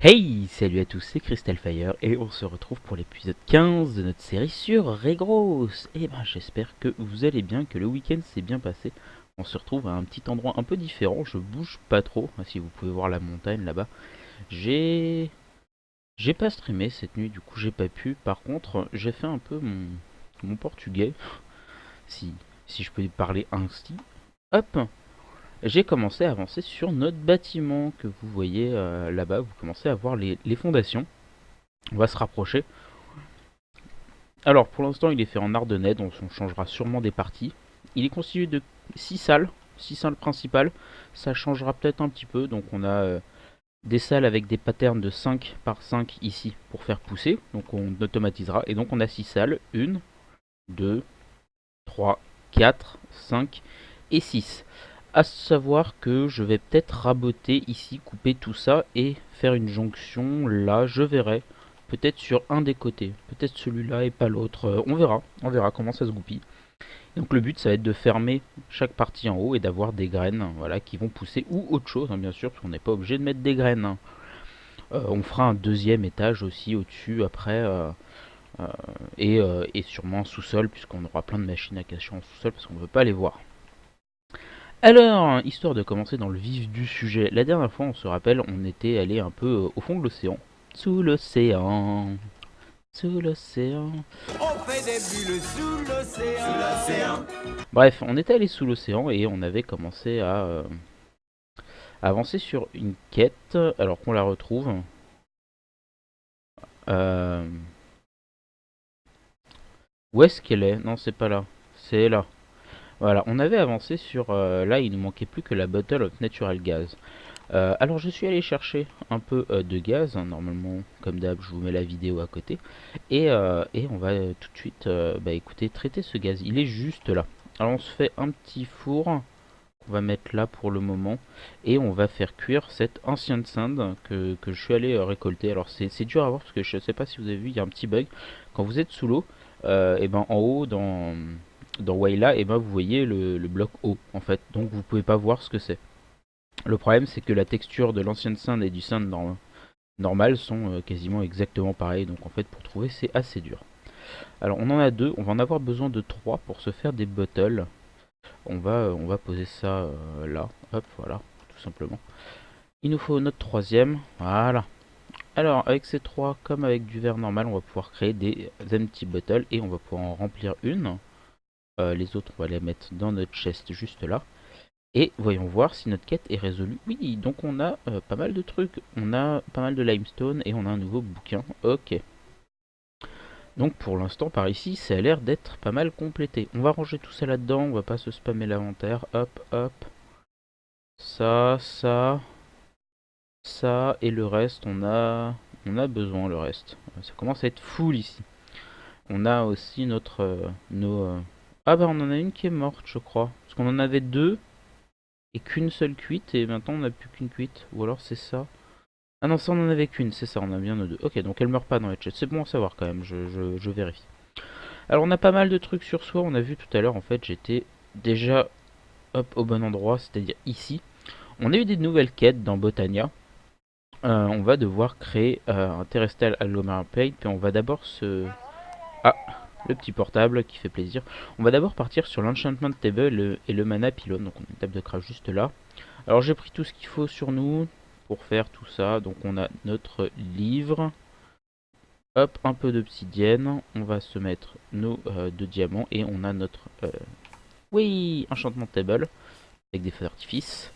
Hey, salut à tous, c'est Crystalfire et on se retrouve pour l'épisode 15 de notre série sur Regros. Et ben j'espère que vous allez bien, que le week-end s'est bien passé. On se retrouve à un petit endroit un peu différent, je bouge pas trop, si vous pouvez voir la montagne là-bas. J'ai j'ai pas streamé cette nuit, du coup j'ai pas pu. Par contre, j'ai fait un peu mon portugais, si, si je peux parler ainsi. Hop, j'ai commencé à avancer sur notre bâtiment que vous voyez là-bas. Vous commencez à voir les fondations. On va se rapprocher. Alors pour l'instant il est fait en ardennais, donc on changera sûrement des parties. Il est constitué de 6 salles principales. Ça changera peut-être un petit peu, donc on a des salles avec des patterns de 5 par 5 ici pour faire pousser, donc on automatisera. Et donc on a 6 salles, 1, 2, 3, 4, 5 et 6. À savoir que je vais peut-être raboter ici, couper tout ça et faire une jonction là, je verrai. Peut-être sur un des côtés, peut-être celui-là et pas l'autre. On verra comment ça se goupille. Donc le but ça va être de fermer chaque partie en haut et d'avoir des graines, voilà, qui vont pousser ou autre chose, bien sûr, parce qu'on n'est pas obligé de mettre des graines, hein. On fera un deuxième étage aussi au-dessus après, euh, et sûrement un sous-sol, puisqu'on aura plein de machines à cacher en sous-sol parce qu'on ne veut pas les voir. Alors, histoire de commencer dans le vif du sujet, la dernière fois on se rappelle, on était allé un peu au fond de l'océan. Sous l'océan, sous l'océan. On fait des bulles sous l'océan. Bref, on était allé sous l'océan et on avait commencé à avancer sur une quête. Alors qu'on la retrouve. Euh, Où est-ce qu'elle est? Non, c'est pas là. C'est là. Voilà, on avait avancé sur... là, il ne manquait plus que la Bottle of Natural Gas. Alors je suis allé chercher un peu de gaz, hein. Normalement, comme d'hab, je vous mets la vidéo à côté. Et on va tout de suite, écoutez, traiter ce gaz. Il est juste là. Alors on se fait un petit four qu'on va mettre là pour le moment. Et on va faire cuire cette ancienne sand que je suis allé récolter. Alors c'est dur à voir parce que je ne sais pas si vous avez vu, il y a un petit bug. Quand vous êtes sous l'eau, et ben en haut dans Wayla, et ben vous voyez le bloc eau en fait. Donc vous pouvez pas voir ce que c'est. Le problème, c'est que la texture de l'ancienne sand et du sand normal sont quasiment exactement pareilles. Donc en fait, pour trouver, c'est assez dur. Alors on en a deux, on va en avoir besoin de trois pour se faire des bottles. On va poser ça là. Hop, voilà, tout simplement. Il nous faut notre troisième. Voilà. Alors avec ces trois, comme avec du verre normal, on va pouvoir créer des empty bottles et on va pouvoir en remplir une. Les autres, on va les mettre dans notre chest juste là. Et voyons voir si notre quête est résolue. Oui, donc on a pas mal de trucs. On a pas mal de limestone et on a un nouveau bouquin. Ok. Donc pour l'instant, par ici, ça a l'air d'être pas mal complété. On va ranger tout ça là-dedans. On va pas se spammer l'inventaire. Hop, hop. Ça, ça, ça. Et le reste, on a besoin le reste. Ça commence à être full ici. On a aussi notre... Ah bah on en a une qui est morte, je crois. Parce qu'on en avait deux. Et qu'une seule cuite, et maintenant on n'a plus qu'une cuite. Ou alors c'est ça. Ah non, ça on en avait qu'une, c'est ça, on a bien nos deux. Ok, donc elle meurt pas dans les chats. C'est bon à savoir quand même, je vérifie. Alors on a pas mal de trucs sur soi, on a vu tout à l'heure, en fait, j'étais déjà hop au bon endroit, c'est-à-dire ici. On a eu des nouvelles quêtes dans Botania. On va devoir créer un Terrestrial Agglomerate Plate, puis on va d'abord se... Ah, le petit portable qui fait plaisir. On va d'abord partir sur l'Enchantment Table et le Mana Pylon, donc on a une table de craft juste là. Alors j'ai pris tout ce qu'il faut sur nous pour faire tout ça. Donc on a notre livre. Hop, un peu d'obsidienne. On va se mettre nos deux diamants. Et on a notre... oui, enchantement table. Avec des feux d'artifice.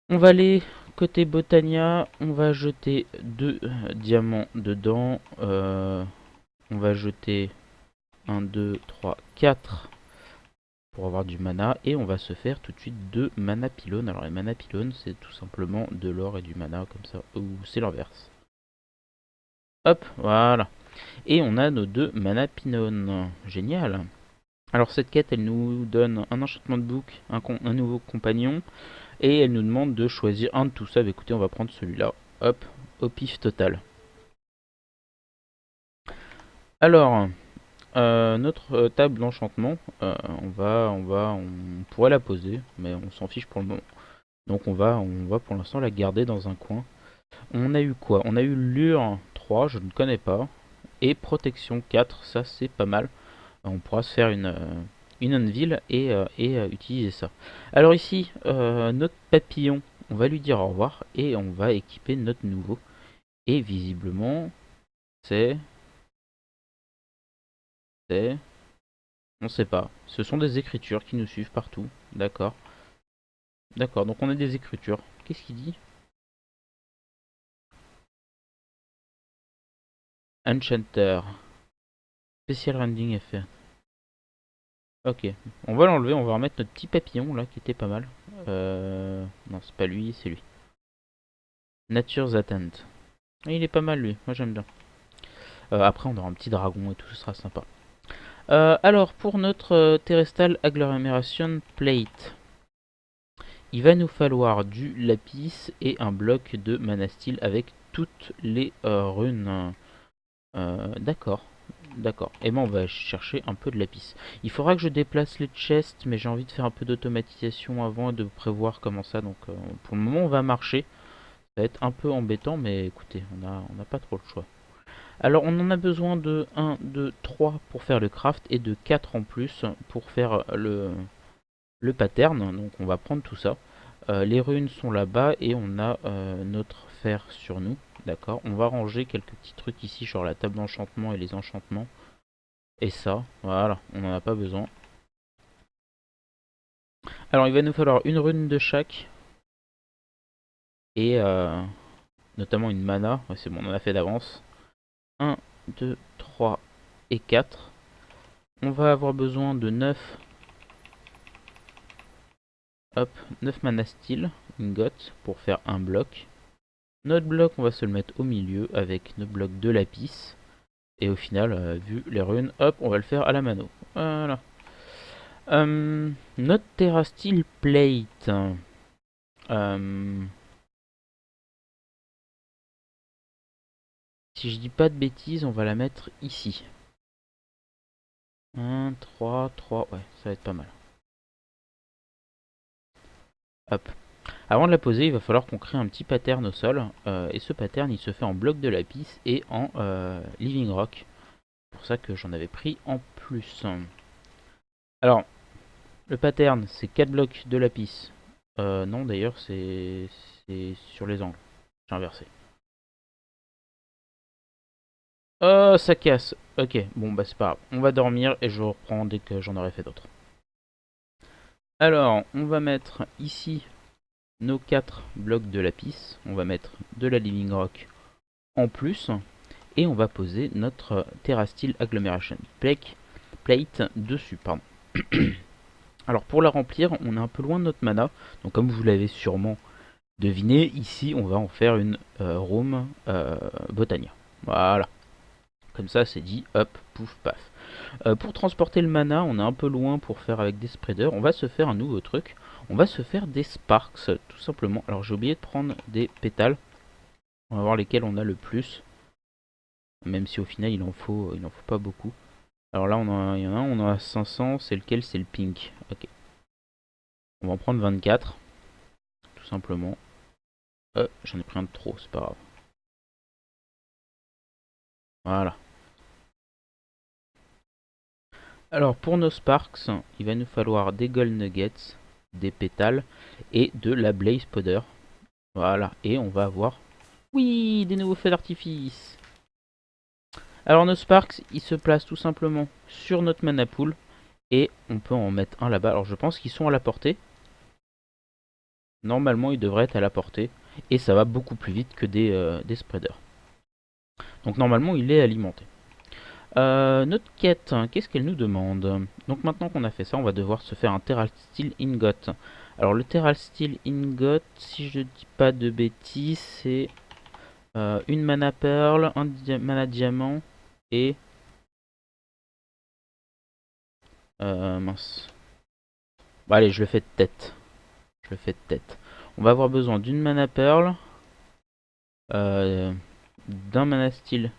On va aller côté Botania. On va jeter deux diamants dedans. On va jeter 1, 2, 3, 4 pour avoir du mana, et on va se faire tout de suite deux mana pylônes. Alors les mana pylônes, c'est tout simplement de l'or et du mana comme ça, ou c'est l'inverse. Hop, voilà. Et on a nos deux mana pylônes. Génial. Alors cette quête, elle nous donne un enchantement de book, un nouveau compagnon, et elle nous demande de choisir un de tout ça. Bah, écoutez, on va prendre celui-là. Hop, au pif total. Alors, notre table d'enchantement, on pourrait la poser, mais on s'en fiche pour le moment. Donc on va pour l'instant la garder dans un coin. On a eu quoi? On a eu Lure 3, je ne connais pas. Et Protection 4, ça c'est pas mal. On pourra se faire une anvil et utiliser ça. Alors ici, notre papillon, on va lui dire au revoir et on va équiper notre nouveau. Et visiblement, c'est... c'est... on sait pas. Ce sont des écritures qui nous suivent partout. D'accord. D'accord, donc on a des écritures. Qu'est-ce qu'il dit? Enchanter. Spécial rending effect. Ok, on va l'enlever, on va remettre notre petit papillon là qui était pas mal. Non, c'est pas lui, c'est lui. Nature's Attent. Il est pas mal lui, moi j'aime bien. Après on aura un petit dragon et tout, ce sera sympa. Alors pour notre Terrestrial Agglomeration Plate, il va nous falloir du lapis et un bloc de mana steel avec toutes les runes. D'accord. D'accord. Et ben on va chercher un peu de lapis. Il faudra que je déplace les chests, mais j'ai envie de faire un peu d'automatisation avant et de prévoir comment ça. Donc pour le moment on va marcher. Ça va être un peu embêtant, mais écoutez, on a pas trop le choix. Alors on en a besoin de 1, 2, 3 pour faire le craft et de 4 en plus pour faire le pattern. Donc on va prendre tout ça. Les runes sont là-bas et on a notre fer sur nous. D'accord. On va ranger quelques petits trucs ici, genre la table d'enchantement et les enchantements. Et ça, voilà, on n'en a pas besoin. Alors il va nous falloir une rune de chaque. Et notamment une mana. Ouais, c'est bon, on en a fait d'avance. 1, 2, 3 et 4. On va avoir besoin de 9. Hop, 9 mana steel, ingot, pour faire un bloc. Notre bloc, on va se le mettre au milieu avec notre bloc de lapis. Et au final, vu les runes, hop, on va le faire à la mano. Voilà. Notre Terra Steel Plate. Euh, si je dis pas de bêtises, on va la mettre ici. 1, 3, 3, ouais, ça va être pas mal. Hop. Avant de la poser, il va falloir qu'on crée un petit pattern au sol. Et ce pattern, il se fait en bloc de lapis et en living rock. C'est pour ça que j'en avais pris en plus. Alors, le pattern, c'est 4 blocs de lapis. Non, d'ailleurs, c'est sur les angles. J'ai inversé. Oh, ça casse. Ok, bon, bah c'est pas grave. On va dormir et je reprends dès que j'en aurai fait d'autres. Alors, on va mettre ici nos 4 blocs de lapis. On va mettre de la living rock en plus. Et on va poser notre Terra Steel Agglomeration Plate dessus. Pardon. Alors pour la remplir, on est un peu loin de notre mana. Donc comme vous l'avez sûrement deviné, ici on va en faire une room Botania. Voilà. Comme ça c'est dit, hop, pouf, paf. Pour transporter le mana, on est un peu loin pour faire avec des spreaders. On va se faire un nouveau truc. On va se faire des sparks, tout simplement. Alors j'ai oublié de prendre des pétales. On va voir lesquels on a le plus. Même si au final il en faut pas beaucoup. Alors là il y en a un, on en a 500. C'est lequel? C'est le pink. Ok. On va en prendre 24. Tout simplement. J'en ai pris un de trop, c'est pas grave. Voilà. Alors pour nos sparks, il va nous falloir des gold nuggets, des pétales et de la blaze powder. Voilà. Et on va avoir... Oui, des nouveaux feux d'artifice. Alors nos sparks, ils se placent tout simplement sur notre mana pool. Et on peut en mettre un là-bas. Alors je pense qu'ils sont à la portée. Normalement, ils devraient être à la portée. Et ça va beaucoup plus vite que des spreaders. Donc normalement, il est alimenté. Notre quête, hein, qu'est-ce qu'elle nous demande? Donc maintenant qu'on a fait ça, on va devoir se faire un Terral Steel Ingot. Alors le Terral Steel Ingot, si je dis pas de bêtises, c'est une mana pearl, un mana diamant et... mince. Bon allez, je le fais de tête. Je le fais de tête. On va avoir besoin d'une mana pearl, d'un mana steel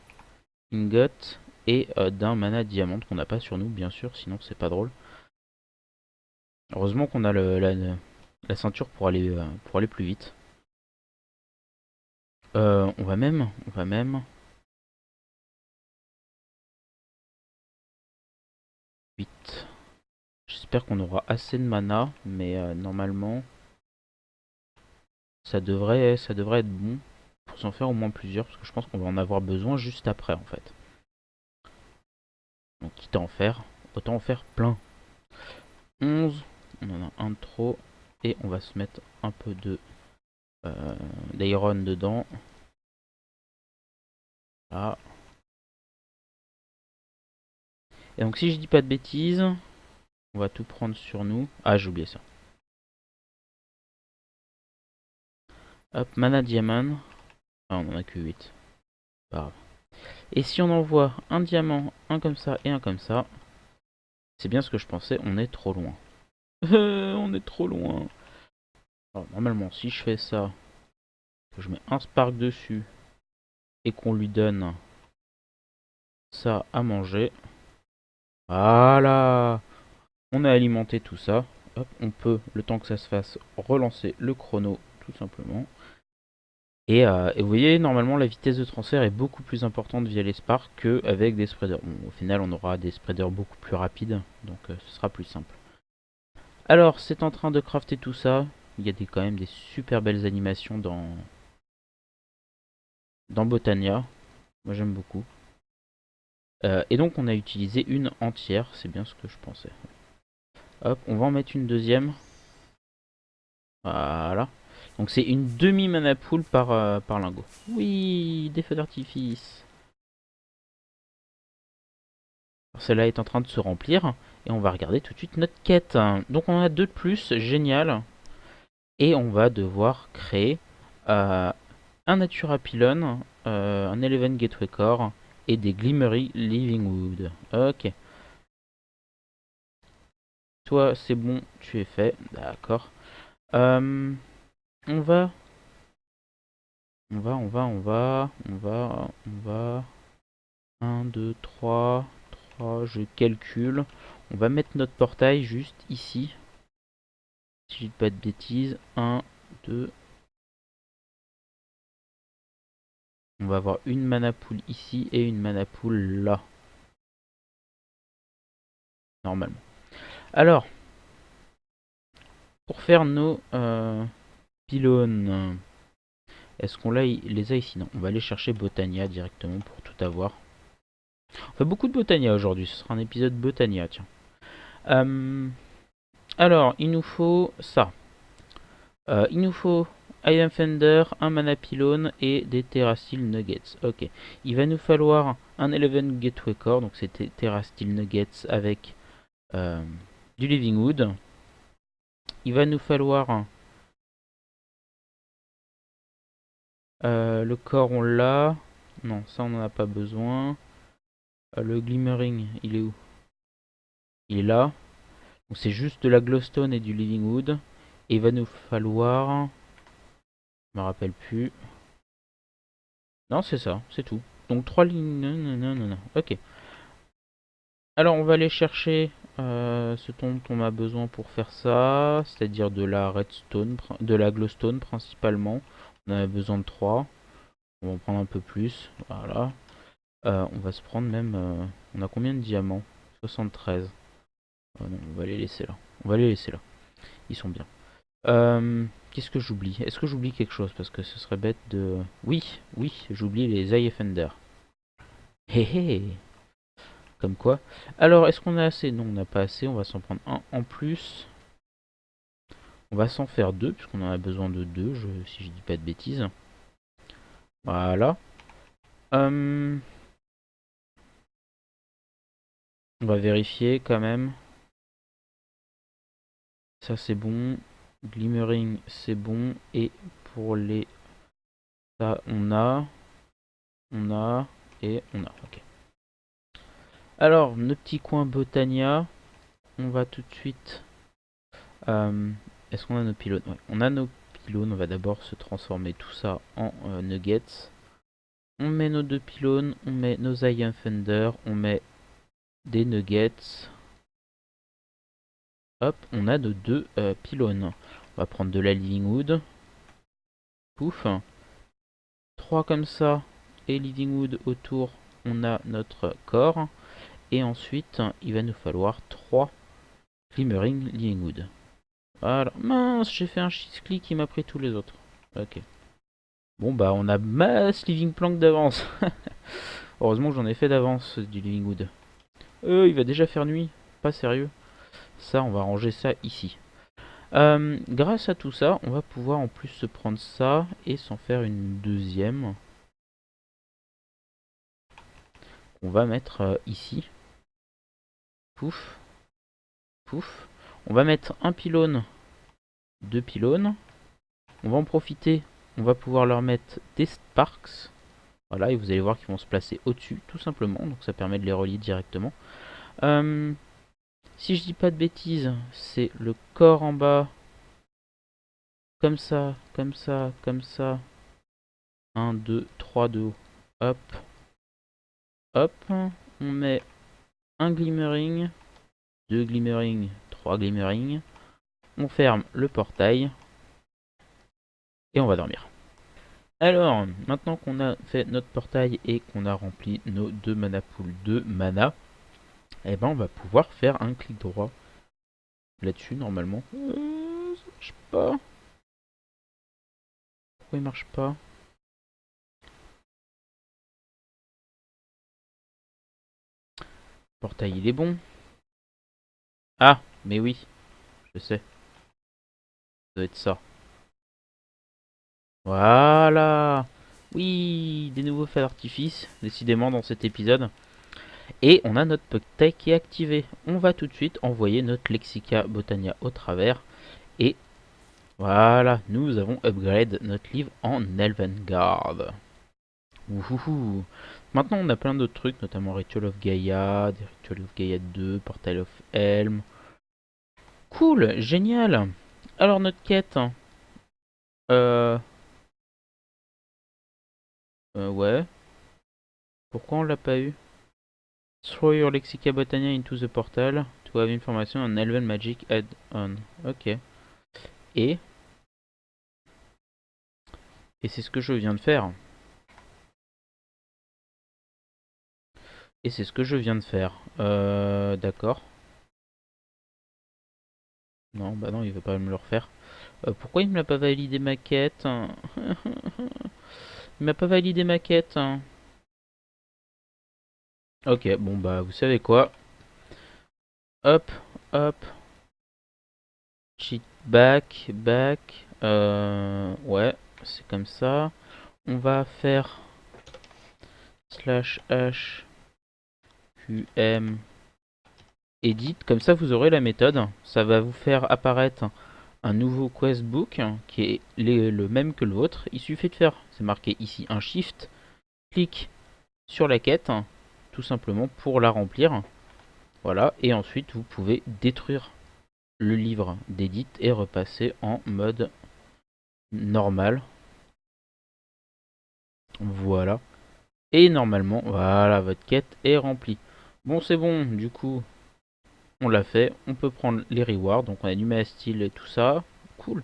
ingot et d'un mana diamant qu'on n'a pas sur nous, bien sûr, sinon c'est pas drôle. Heureusement qu'on a la ceinture pour aller plus vite. On va même. Vite. J'espère qu'on aura assez de mana, mais normalement, ça devrait être bon pour s'en faire au moins plusieurs, parce que je pense qu'on va en avoir besoin juste après, en fait. Donc, quitte à en faire, autant en faire plein. 11, on en a un de trop, et on va se mettre un peu de d'iron dedans. Là. Et donc, si je dis pas de bêtises, on va tout prendre sur nous. Ah, j'ai oublié ça. Hop, mana diamant. Ah, on en a que 8. Pas grave. Et si on envoie un diamant, un comme ça et un comme ça, c'est bien ce que je pensais, on est trop loin. On est trop loin. Alors, normalement, si je fais ça, que je mets un spark dessus et qu'on lui donne ça à manger. Voilà. On a alimenté tout ça. Hop, on peut, le temps que ça se fasse, relancer le chrono, tout simplement. Et vous voyez, normalement, la vitesse de transfert est beaucoup plus importante via les sparks qu'avec des spreaders. Bon, au final, on aura des spreaders beaucoup plus rapides, donc ce sera plus simple. Alors, c'est en train de crafter tout ça. Il y a quand même des super belles animations dans Botania. Moi, j'aime beaucoup. Et donc, on a utilisé une entière. C'est bien ce que je pensais. Hop, on va en mettre une deuxième. Voilà. Donc, c'est une demi-mana pool par lingot. Oui, des feux d'artifice. Celle-là est en train de se remplir. Et on va regarder tout de suite notre quête. Donc, on en a deux de plus. Génial. Et on va devoir créer un Natura Pylon, un Eleven Gateway Core et des Glimmery Living Wood. Ok. Toi, c'est bon, tu es fait. D'accord. Euh, on va. On va. 1, 2, 3. 3, je calcule. On va mettre notre portail juste ici. Si je dis pas de bêtises. 1, 2. On va avoir une mana pool ici et une mana pool là. Normalement. Alors, pour faire nos pylônes, est-ce qu'on les a ici? Non, on va aller chercher Botania directement pour tout avoir. On fait beaucoup de Botania aujourd'hui, ce sera un épisode Botania, tiens. Alors, il nous faut ça. Il nous faut Iron Fender, un Mana Pylone et des Terrasteel Nuggets. Ok. Il va nous falloir un Eleven Gateway Core, donc c'était Terrasteel Nuggets avec du Living Wood. Il va nous falloir le corps, on l'a. Non, ça on n'en a pas besoin. Le glimmering, il est où? Il est là. Donc c'est juste de la glowstone et du living wood. Et il va nous falloir... Je me rappelle plus. Non, c'est ça, c'est tout. Donc 3 lignes... Non. Ok. Alors on va aller chercher ce dont on a besoin pour faire ça. C'est-à-dire de la redstone, de la glowstone principalement. On en a besoin de 3. On va en prendre un peu plus. Voilà. On va se prendre même... on a combien de diamants? 73. Oh non, on va les laisser là. On va les laisser là. Ils sont bien. Qu'est-ce que j'oublie? Est-ce que j'oublie quelque chose? Parce que ce serait bête de... Oui, j'oublie les Eye Offender. Hé hé. Comme quoi. Alors, est-ce qu'on a assez? Non, on n'a pas assez. On va s'en prendre un en plus. On va s'en faire deux, puisqu'on en a besoin de deux, si je dis pas de bêtises. Voilà. On va vérifier quand même. Ça c'est bon. Glimmering c'est bon. Et pour les... Ça on a et on a. Ok. Alors, nos petits coins Botania. On va tout de suite... Est-ce qu'on a nos pylônes? Ouais, on a nos pylônes. On va d'abord se transformer tout ça en nuggets. On met nos deux pylônes. On met nos Iron Thunder. On met des nuggets. Hop, on a nos deux pylônes. On va prendre de la living wood. Pouf. 3 comme ça, et Living Wood autour, on a notre corps. Et ensuite, il va nous falloir 3 Glimmering Living Wood. Voilà. Mince, j'ai fait un shift-click qui m'a pris tous les autres. Ok. Bon bah on a masse Living Plank d'avance. Heureusement que j'en ai fait d'avance du Living Wood. Il va déjà faire nuit. Pas sérieux. Ça, on va ranger ça ici. Grâce à tout ça, on va pouvoir en plus se prendre ça et s'en faire une deuxième. On va mettre ici. Pouf. Pouf. On va mettre un pylône, 2 pylônes. On va en profiter. On va pouvoir leur mettre des sparks. Voilà, et vous allez voir qu'ils vont se placer au-dessus, tout simplement. Donc ça permet de les relier directement. Si je dis pas de bêtises, c'est le corps en bas. Comme ça, comme ça, comme ça. 1, 2, 3 de haut. Hop. Hop. On met un glimmering, 2 glimmering, 3 glimmering. On ferme le portail. Et on va dormir. Alors, maintenant qu'on a fait notre portail et qu'on a rempli nos 2 mana pools de mana, eh ben on va pouvoir faire un clic droit là-dessus normalement. Ça marche pas. Pourquoi il marche pas? Portail il est bon. Ah, mais oui, je sais. Ça doit être ça. Voilà. Oui, des nouveaux feux d'artifice, décidément dans cet épisode. Et on a notre portail qui est activé. On va tout de suite envoyer notre Lexica Botania au travers. Et voilà, nous avons upgrade notre livre en Elvengarde. Ouhouhou. Maintenant on a plein d'autres trucs, notamment Ritual of Gaia, des Ritual of Gaia 2, Portal of Helm. Cool, génial. Alors notre quête. Ouais. Pourquoi on l'a pas eu? Throw your Lexica Botania into the portal to have information on Elven Magic add-on. Ok. Et c'est ce que je viens de faire. Et c'est ce que je viens de faire. D'accord. Non, bah non, il veut pas me le refaire. Pourquoi il me l'a pas validé ma quête? Il m'a pas validé ma quête. Ok, bon bah vous savez quoi. Hop, hop. Cheat back, back. Ouais, c'est comme ça. On va faire slash h qm edit. Comme ça vous aurez la méthode. Ça va vous faire apparaître un nouveau quest book qui est le même que l'autre. Il suffit de faire, c'est marqué ici, un shift. Clic sur la quête, tout simplement pour la remplir. Voilà, et ensuite vous pouvez détruire le livre d'édit et repasser en mode normal. Voilà. Et normalement, voilà, votre quête est remplie. Bon, c'est bon, du coup, on l'a fait. On peut prendre les rewards. Donc, on a du Steel et tout ça. Cool.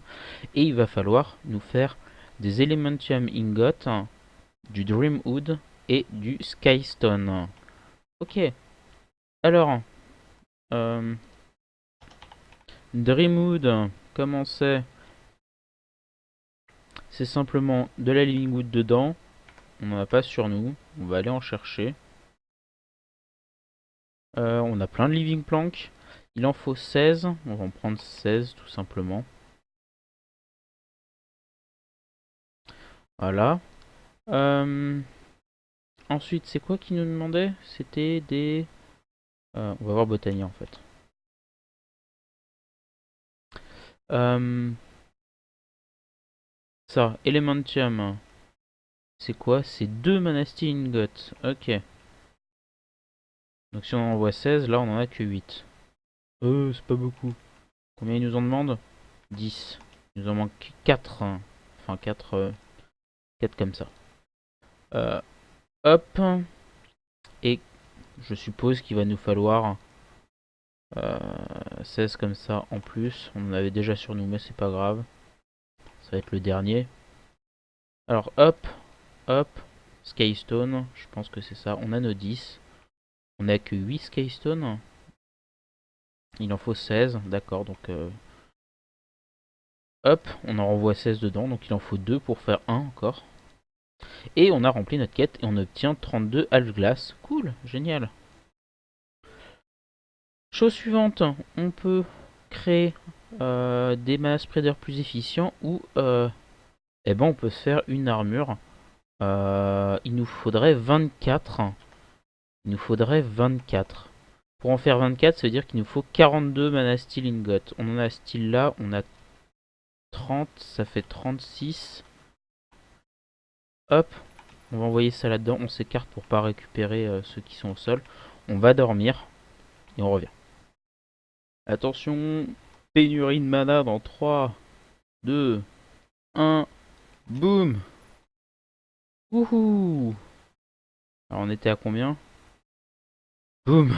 Et il va falloir nous faire des Elementium Ingot, du Dreamwood et du Skystone. Ok. Alors, Dreamwood, comment c'est? C'est simplement de la Living Wood dedans. On n'en a pas sur nous. On va aller en chercher. On a plein de Living Plank. Il en faut 16. On va en prendre 16 tout simplement. Voilà. Ensuite, c'est quoi qui nous demandait? C'était des... on va voir Botania en fait. Ça, Elementium. C'est quoi? C'est 2 Manasty Ingots. Ok. Donc si on en envoie 16, là on en a que 8. C'est pas beaucoup. Combien ils nous en demandent? 10. Il nous en manque 4. Hein. Enfin 4, 4 comme ça. Hop. Et je suppose qu'il va nous falloir 16 comme ça en plus. On en avait déjà sur nous mais c'est pas grave. Ça va être le dernier. Alors hop. Hop. Skystone, je pense que c'est ça. On a nos 10. On a que 8 Skystone. Il en faut 16, d'accord, donc hop, on en renvoie 16 dedans, donc il en faut 2 pour faire 1 encore. Et on a rempli notre quête et on obtient 32 half-glace. Cool, génial. Chose suivante, on peut créer des mana spreaders plus efficients ou eh ben on peut se faire une armure. Il nous faudrait 24. Il nous faudrait 24. Pour en faire 24, ça veut dire qu'il nous faut 42 mana steel ingot. On en a steel là, on a 30, ça fait 36. Hop, on va envoyer ça là-dedans. On s'écarte pour pas récupérer ceux qui sont au sol. On va dormir et on revient. Attention, pénurie de mana dans 3, 2, 1, boum. Wouhou. Alors on était à combien? Boum.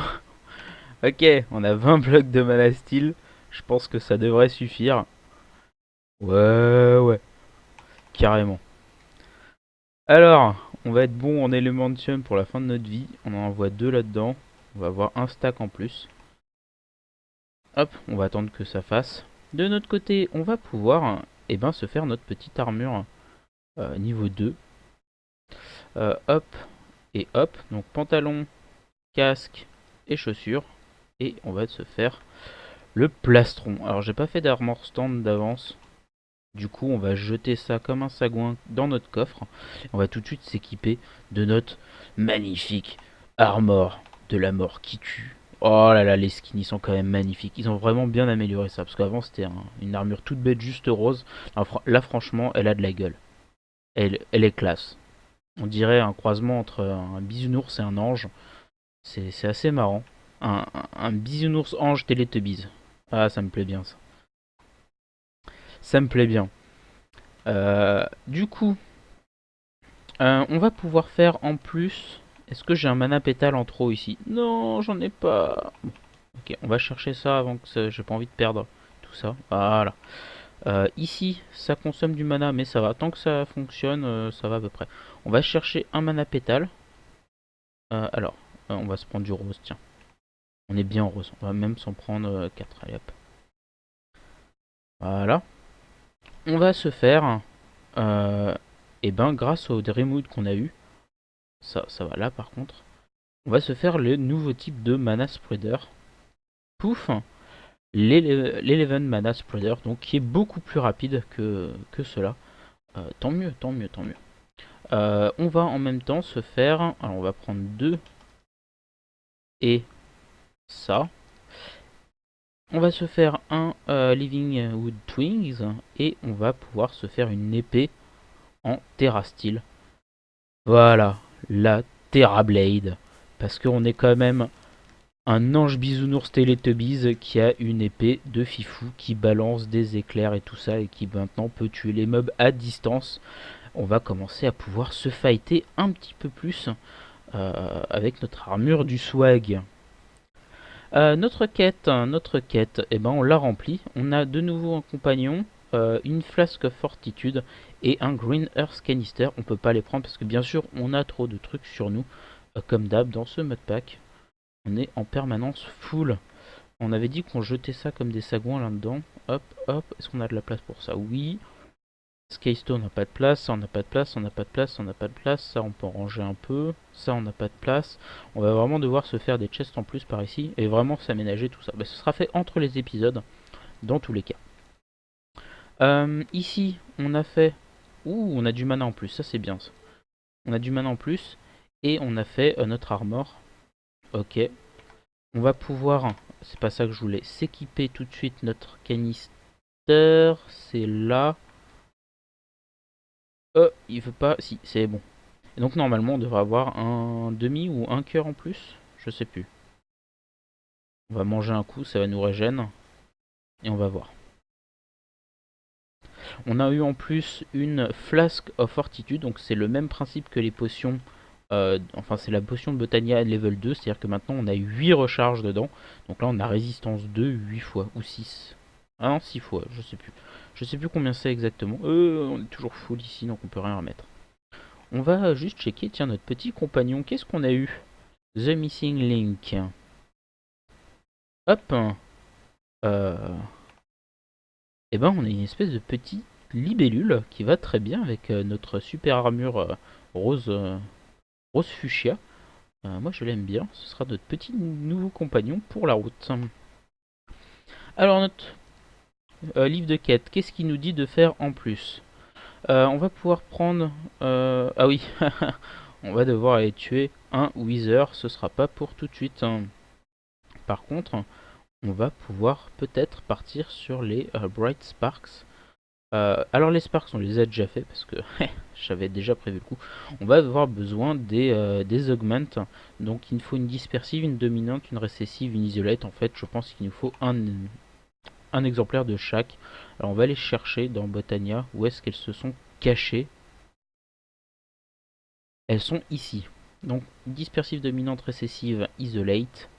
Ok, on a 20 blocs de mana steel. Je pense que ça devrait suffire. Ouais, carrément. Alors, on va être bon en Elementium pour la fin de notre vie. On en envoie 2 là-dedans. On va avoir un stack en plus. Hop, on va attendre que ça fasse. De notre côté, on va pouvoir se faire notre petite armure niveau 2. Hop et hop. Donc pantalon, casque et chaussures. Et on va se faire le plastron. Alors j'ai pas fait d'armor stand d'avance. Du coup on va jeter ça comme un sagouin dans notre coffre. On va tout de suite s'équiper de notre magnifique armor de la mort qui tue. Oh là là, les skins ils sont quand même magnifiques. Ils ont vraiment bien amélioré ça. Parce qu'avant c'était une armure toute bête, juste rose. Alors, là franchement elle a de la gueule. Elle est classe. On dirait un croisement entre un bisounours et un ange. C'est assez marrant. Un bisounours ange Teletubbies. Ah, ça me plaît bien ça. Ça me plaît bien. Du coup, on va pouvoir faire en plus. Est-ce que j'ai un mana pétale en trop ici? Non, j'en ai pas. Bon, ok, on va chercher ça avant que j'ai pas envie de perdre tout ça. Voilà. Ici, ça consomme du mana, mais ça va. Tant que ça fonctionne, ça va à peu près. On va chercher un mana pétale. Alors, on va se prendre du rose, tiens. On est bien en rose. On va même s'en prendre 4. Allez hop. Voilà. On va se faire, grâce au Dreamwood qu'on a eu, ça va là par contre, on va se faire le nouveau type de mana spreader. Pouf, l'Eleven mana spreader, donc qui est beaucoup plus rapide que cela. Tant mieux, tant mieux, tant mieux. On va en même temps se faire, alors on va prendre 2 et ça. On va se faire un Living Wood Twins et on va pouvoir se faire une épée en Terra Steel. Voilà, la Terra Blade. Parce qu'on est quand même un ange bisounours Teletubbies qui a une épée de fifou qui balance des éclairs et tout ça et qui maintenant peut tuer les mobs à distance. On va commencer à pouvoir se fighter un petit peu plus avec notre armure du swag. Notre quête, on l'a remplie. On a de nouveau un compagnon, une flasque of fortitude et un green earth canister. On peut pas les prendre parce que bien sûr on a trop de trucs sur nous, comme d'hab dans ce modpack. On est en permanence full. On avait dit qu'on jetait ça comme des sagouins là-dedans. Hop, hop. Est-ce qu'on a de la place pour ça? Oui. Skystone, on n'a pas de place, ça on n'a pas de place, on n'a pas de place, on n'a pas de place, ça on peut en ranger un peu, ça on n'a pas de place. On va vraiment devoir se faire des chests en plus par ici et vraiment s'aménager tout ça. Ce sera fait entre les épisodes, dans tous les cas. Ici, on a fait... Ouh, on a du mana en plus, ça c'est bien ça. On a du mana en plus et on a fait notre armor. Ok. On va pouvoir, c'est pas ça que je voulais, s'équiper tout de suite notre canister. C'est là. Il veut pas. Si, c'est bon. Et donc normalement on devrait avoir un demi ou un cœur en plus. Je sais plus. On va manger un coup, ça va nous régène. Et on va voir. On a eu en plus une Flask of Fortitude. Donc c'est le même principe que les potions. Enfin c'est la potion de Botania level 2. C'est-à-dire que maintenant on a 8 recharges dedans. Donc là on a résistance 2 8 fois ou 6. Ah non 6 fois, je sais plus. Je sais plus combien c'est exactement. On est toujours full ici donc on peut rien remettre. On va juste checker, tiens, notre petit compagnon. Qu'est-ce qu'on a eu? The Missing Link. Hop. Et ben, on a une espèce de petit libellule qui va très bien avec notre super armure rose, rose fuchsia. Moi, je l'aime bien. Ce sera notre petit nouveau compagnon pour la route. Alors, notre livre de quête, qu'est-ce qu'il nous dit de faire en plus? On va pouvoir prendre... ah oui, on va devoir aller tuer un Wither. Ce sera pas pour tout de suite. Par contre, on va pouvoir peut-être partir sur les Bright Sparks. Alors les Sparks, on les a déjà fait parce que j'avais déjà prévu le coup. On va avoir besoin des Augments. Donc il nous faut une dispersive, une dominante, une récessive, une isolate. En fait, je pense qu'il nous faut un exemplaire de chaque. Alors on va aller chercher dans Botania. Où est-ce qu'elles se sont cachées? Elles sont ici. Donc dispersive, dominante, récessive, isolate.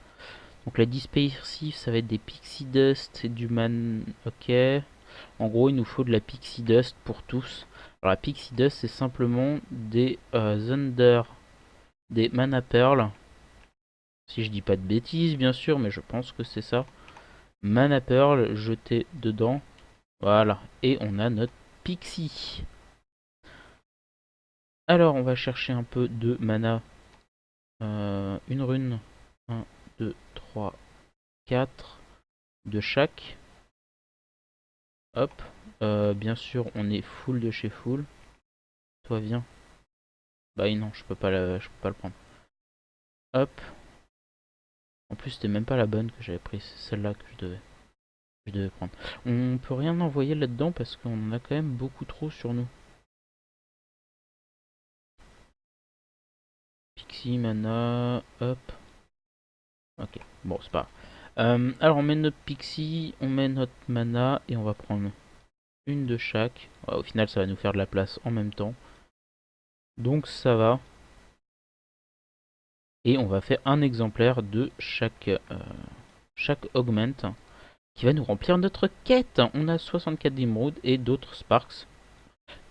Donc la dispersive, ça va être des Pixie Dust et du man... Ok. En gros, il nous faut de la Pixie Dust pour tous. Alors la Pixie Dust, c'est simplement des Thunder, des Mana Pearl. Si je dis pas de bêtises, bien sûr, mais je pense que c'est ça. Mana Pearl jeté dedans. Voilà. Et on a notre Pixie. Alors, on va chercher un peu de mana. Une rune. 1, 2, 3, 4. De chaque. Hop. Bien sûr, on est full de chez full. Toi, viens. Bah non, je peux pas je peux pas le prendre. Hop. En plus, c'était même pas la bonne que j'avais prise. C'est celle-là que je devais prendre. On peut rien envoyer là-dedans parce qu'on en a quand même beaucoup trop sur nous. Pixie, mana, hop. Ok, bon, c'est pas grave. Alors, on met notre Pixie, on met notre mana et on va prendre une de chaque. Ouais, au final, ça va nous faire de la place en même temps. Donc, ça va. Et on va faire un exemplaire de chaque augment qui va nous remplir notre quête. On a 64 d'émeraudes et d'autres sparks.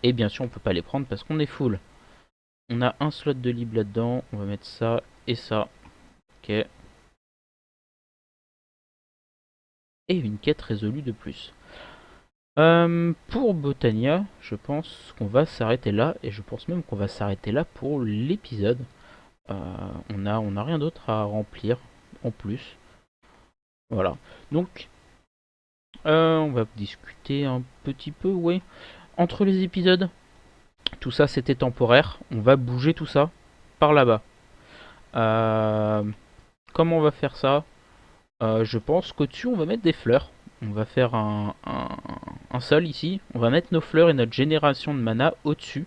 Et bien sûr, on peut pas les prendre parce qu'on est full. On a un slot de libre là-dedans. On va mettre ça et ça. Ok. Et une quête résolue de plus. Pour Botania, je pense qu'on va s'arrêter là. Et je pense même qu'on va s'arrêter là pour l'épisode. On a rien d'autre à remplir en plus. Voilà. Donc, on va discuter un petit peu, ouais. Entre les épisodes, tout ça c'était temporaire. On va bouger tout ça par là-bas. Comment on va faire ça? Je pense qu'au-dessus on va mettre des fleurs. On va faire un sol ici. On va mettre nos fleurs et notre génération de mana au-dessus.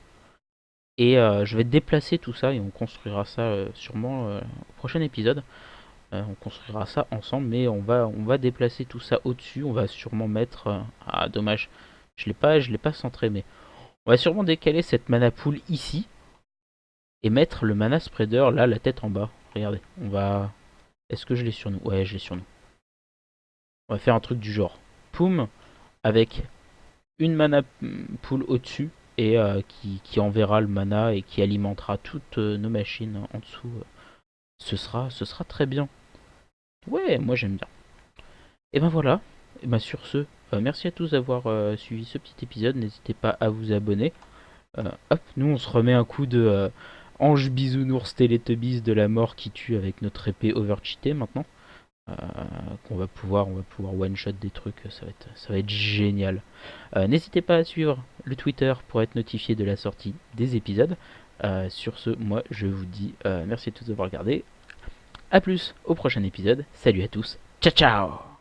Et je vais déplacer tout ça et on construira ça sûrement au prochain épisode. On construira ça ensemble, mais on va déplacer tout ça au-dessus. On va sûrement mettre... ah dommage, je l'ai pas centré, mais on va sûrement décaler cette mana pool ici et mettre le mana spreader là, la tête en bas. Regardez, on va... Est-ce que je l'ai sur nous? Ouais, je l'ai sur nous. On va faire un truc du genre poum avec une mana pool au-dessus et qui enverra le mana et qui alimentera toutes nos machines en dessous. Ce sera très bien. Ouais, moi j'aime bien. Et ben voilà. Et ben sur ce, merci à tous d'avoir suivi ce petit épisode. N'hésitez pas à vous abonner. Hop, nous on se remet un coup de ange bisounours Teletubbies de la mort qui tue avec notre épée overcheatée maintenant. On va pouvoir one shot des trucs, ça va être génial. N'hésitez pas à suivre le Twitter pour être notifié de la sortie des épisodes. Sur ce, moi je vous dis merci à tous d'avoir regardé. A plus au prochain épisode. Salut à tous. Ciao ciao.